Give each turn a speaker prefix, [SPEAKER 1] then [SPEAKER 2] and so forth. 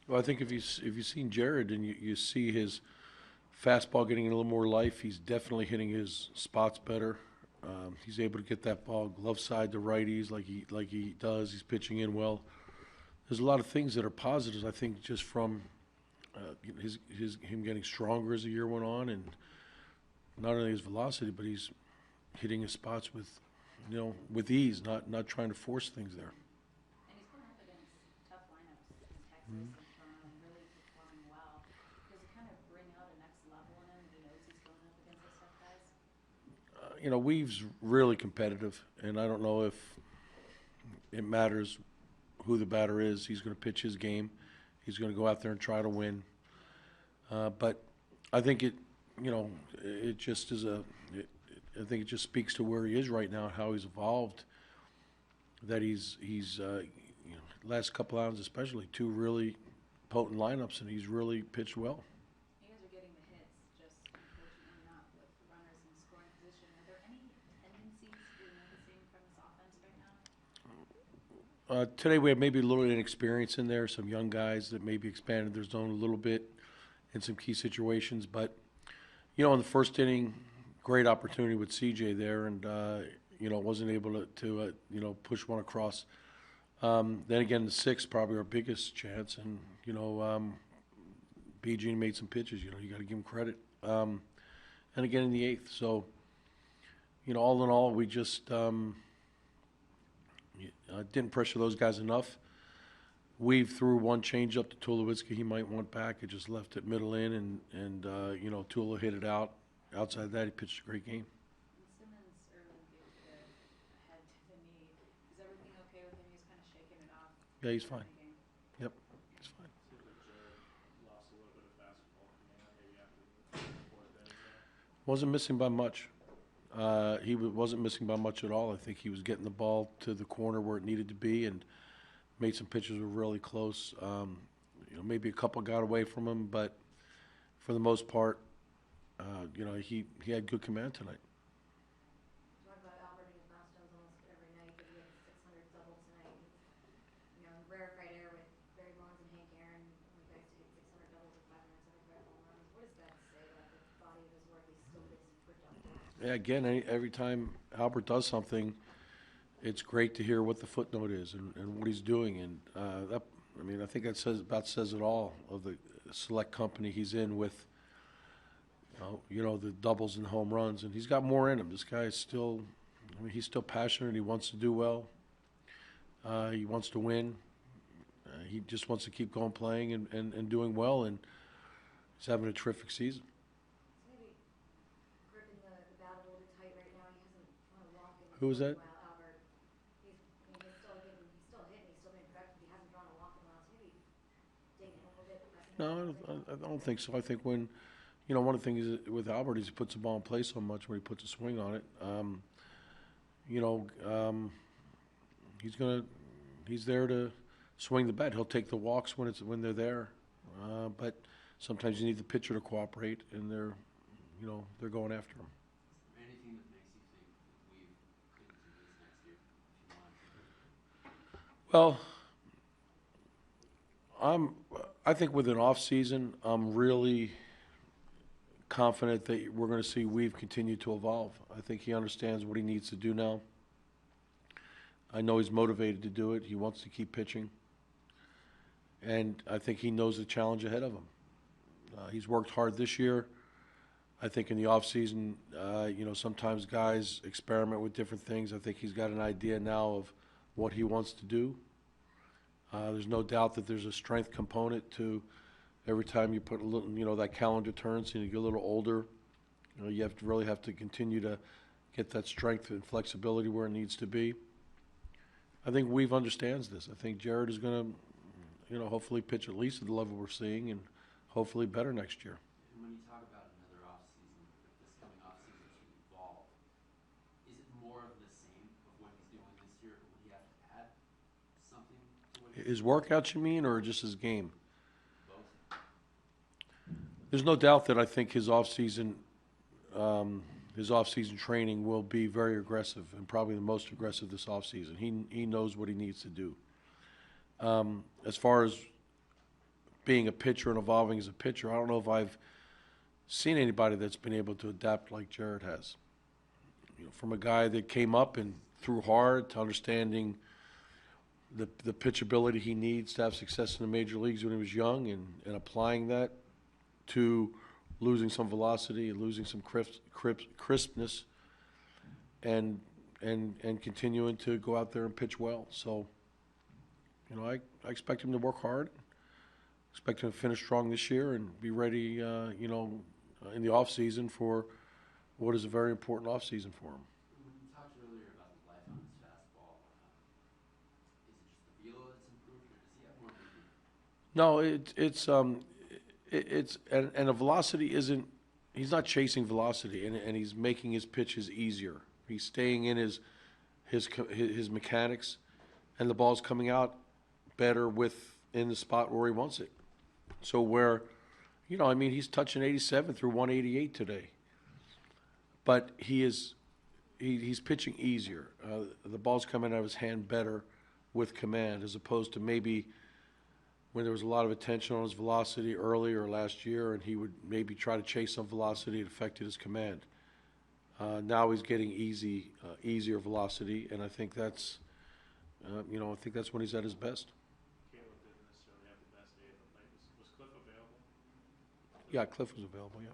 [SPEAKER 1] Well, I think if you've seen Jered and you see his fastball getting a little more life, he's definitely hitting his spots better. He's able to get that ball glove side to righties like he does. He's pitching in well. There's a lot of things that are positives. I think just from his him getting stronger as the year went on, and not only his velocity, but he's hitting his spots with ease, not trying to force things there.
[SPEAKER 2] And he's going up against tough lineups in Texas and Toronto and really performing well. Does it kind of bring out a next level in him? He knows he's going up against those tough guys.
[SPEAKER 1] Weave's really competitive, and I don't know if it matters who the batter is. He's going to pitch his game. He's going to go out there and try to win. But I think it just is I think it just speaks to where he is right now, how he's evolved. That he's last couple rounds especially, two really potent lineups, and he's really pitched well.
[SPEAKER 2] You guys are getting the hits, just unfortunately not with runners in scoring position. Are there any tendencies you're noticing from this offense right now?
[SPEAKER 1] Today we have maybe a little inexperience in there, some young guys that maybe expanded their zone a little bit in some key situations. But, in the first inning, great opportunity with CJ there, and, wasn't able to push one across. Then again, the sixth, probably our biggest chance, and, BG made some pitches, you got to give him credit. And again in the eighth. So, all in all, we just didn't pressure those guys enough. Weave threw one change up to Tulowitzki. He might want back. It just left it middle in, and Tula hit it out. Outside that, he pitched a great game.
[SPEAKER 2] And Simmons early gave the head to the knee. Is everything okay with him? He's kind of shaking it off.
[SPEAKER 1] Yeah, he's
[SPEAKER 2] during
[SPEAKER 1] fine.
[SPEAKER 2] the game.
[SPEAKER 1] Yep, he's fine.
[SPEAKER 3] Seems like Jared lost a little bit of basketball command maybe after the fourth inning there.
[SPEAKER 1] Wasn't missing by much. Wasn't missing by much at all. I think he was getting the ball to the corner where it needed to be, and made some pitches were really close. Maybe a couple got away from him, but for the most part, he had good command tonight.
[SPEAKER 4] Talk about Albert and his milestones almost every night, but he had 600 double tonight. Rarefied air with Barry Bonds and Hank Aaron, only guys to hit 600 doubles and 575 home runs. What does that say about the body of his work? He's still this productive.
[SPEAKER 1] Yeah, again, every time Albert does something, it's great to hear what the footnote is and what he's doing. And I think that says it all of the select company he's in with. The doubles and home runs, and he's got more in him. This guy is still, he's still passionate. He wants to do well. He wants to win. He just wants to keep going playing and doing well, and he's having a terrific season.
[SPEAKER 4] He's maybe gripping the bat a little bit tight right now. He hasn't won a walk in
[SPEAKER 1] Who was
[SPEAKER 4] a
[SPEAKER 1] that?
[SPEAKER 4] while. Albert. He's still hitting. He's still hitting. He's still being productive. He hasn't drawn a walk in a while. So maybe digging in a little bit.
[SPEAKER 1] No, I don't think so. I think when, one of the things with Albert is he puts the ball in play so much when he puts a swing on it. He's there to swing the bat. He'll take the walks when they're there, but sometimes you need the pitcher to cooperate, and they're going after him.
[SPEAKER 5] Is there anything that makes you think that we couldn't do this next year if you wanted to?
[SPEAKER 1] Well, I think with an off season, I'm really confident that we're going to see Weave continue to evolve. I think he understands what he needs to do now. I know he's motivated to do it. He wants to keep pitching. And I think he knows the challenge ahead of him. He's worked hard this year. I think in the offseason, sometimes guys experiment with different things. I think he's got an idea now of what he wants to do. There's no doubt that there's a strength component to every time you put a little, that calendar turns and you get a little older. You really have to continue to get that strength and flexibility where it needs to be. I think Weave understands this. I think Jered is going to, hopefully pitch at least at the level we're seeing, and hopefully better next year.
[SPEAKER 5] And when you talk about another offseason, this coming offseason to evolve, is it more of the same of what he's doing this year, or would he have to add something to what he's
[SPEAKER 1] His workouts, you mean, or just his game?
[SPEAKER 5] both?
[SPEAKER 1] There's no doubt that I think his off-season training will be very aggressive, and probably the most aggressive this off-season. He knows what he needs to do. As far as being a pitcher and evolving as a pitcher. I don't know if I've seen anybody that's been able to adapt like Jered has. You know, from a guy that came up and threw hard to understanding the pitchability he needs to have success in the major leagues when he was young and applying that to losing some velocity and losing some crispness and continuing to go out there and pitch well. So, you know, I expect him to work hard. Expect him to finish strong this year and be ready, you know, in the off season for what is a very important off season for him.
[SPEAKER 5] When you talked earlier about the life on his fastball, is it just the velo that's improved, or does he have more movement?
[SPEAKER 1] No, and the velocity isn't. He's not chasing velocity, and he's making his pitches easier. He's staying in his mechanics, and the ball's coming out better in the spot where he wants it. So where, you know, I mean, he's touching 87 through 188 today, but he's pitching easier. The ball's coming out of his hand better with command, as opposed to maybe when there was a lot of attention on his velocity earlier last year, and he would maybe try to chase some velocity, it affected his command. Now he's getting easier velocity, and I think that's, you know, I think that's when he's at his best.
[SPEAKER 3] Caleb didn't necessarily have the best day, but like, was Cliff available?
[SPEAKER 1] Yeah, Cliff was available. Yeah.